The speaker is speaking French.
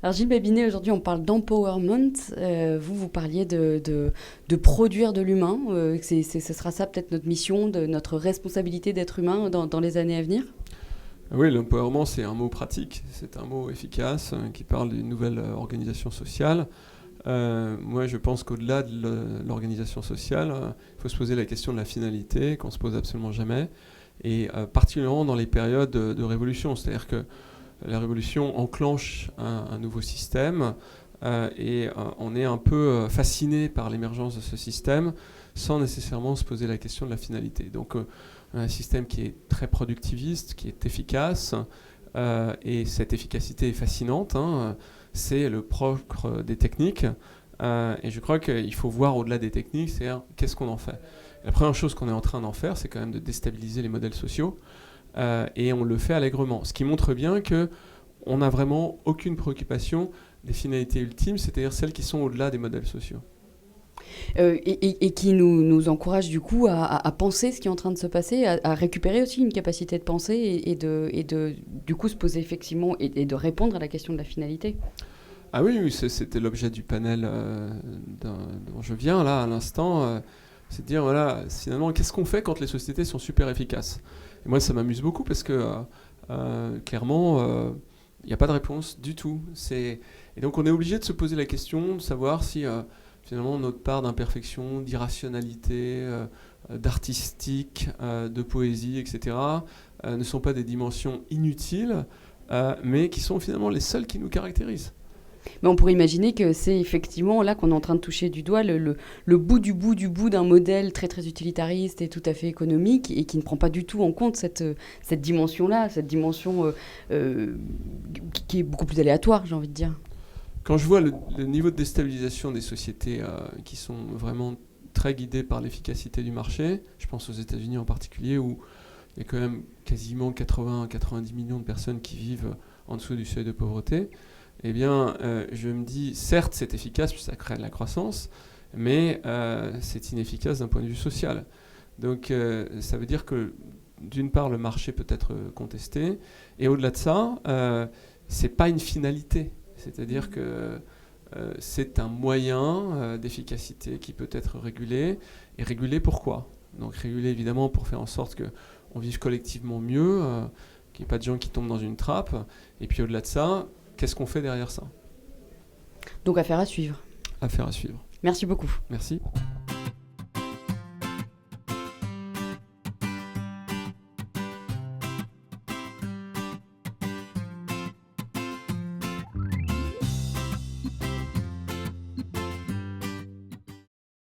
Alors Gilles Babinet, aujourd'hui on parle d'empowerment. Vous parliez de produire de l'humain. Ce sera ça peut-être notre mission, notre responsabilité d'être humain dans les années à venir. Oui, l'empowerment, c'est un mot pratique, c'est un mot efficace qui parle d'une nouvelle organisation sociale. Moi, je pense qu'au-delà de l'organisation sociale, il faut se poser la question de la finalité, qu'on ne se pose absolument jamais, et particulièrement dans les périodes de révolution. C'est-à-dire que la révolution enclenche un nouveau système, et on est un peu fasciné par l'émergence de ce système, sans nécessairement se poser la question de la finalité. Donc, un système qui est très productiviste, qui est efficace, et cette efficacité est fascinante, hein, c'est le propre des techniques, et je crois qu'il faut voir au-delà des techniques, c'est-à-dire qu'est-ce qu'on en fait. La première chose qu'on est en train d'en faire, c'est quand même de déstabiliser les modèles sociaux, et on le fait allègrement, ce qui montre bien qu'on n'a vraiment aucune préoccupation des finalités ultimes, c'est-à-dire celles qui sont au-delà des modèles sociaux. Et qui nous encourage du coup à penser ce qui est en train de se passer, à récupérer aussi une capacité de penser et du coup se poser effectivement et de répondre à la question de la finalité. Ah oui, c'était l'objet du panel dont je viens là à l'instant, c'est de dire voilà, finalement qu'est-ce qu'on fait quand les sociétés sont super efficaces. Et moi ça m'amuse beaucoup parce que clairement il n'y a pas de réponse du tout. Et donc on est obligé de se poser la question de savoir si finalement notre part d'imperfection, d'irrationalité, d'artistique, de poésie, etc., ne sont pas des dimensions inutiles, mais qui sont finalement les seules qui nous caractérisent. Mais on pourrait imaginer que c'est effectivement là qu'on est en train de toucher du doigt le bout du bout d'un modèle très très utilitariste et tout à fait économique et qui ne prend pas du tout en compte cette dimension-là, cette dimension qui est beaucoup plus aléatoire, j'ai envie de dire. Quand je vois le niveau de déstabilisation des sociétés qui sont vraiment très guidées par l'efficacité du marché, je pense aux États-Unis en particulier, où il y a quand même quasiment 80-90 millions de personnes qui vivent en dessous du seuil de pauvreté, eh bien, je me dis, certes, c'est efficace, puis ça crée de la croissance, mais c'est inefficace d'un point de vue social. Donc, ça veut dire que, d'une part, le marché peut être contesté, et au-delà de ça, c'est pas une finalité. C'est-à-dire que c'est un moyen d'efficacité qui peut être régulé. Et régulé pourquoi ? Donc régulé évidemment pour faire en sorte qu'on vive collectivement mieux, qu'il n'y ait pas de gens qui tombent dans une trappe. Et puis au-delà de ça, qu'est-ce qu'on fait derrière ça ? Donc affaire à suivre. Affaire à suivre. Merci beaucoup. Merci.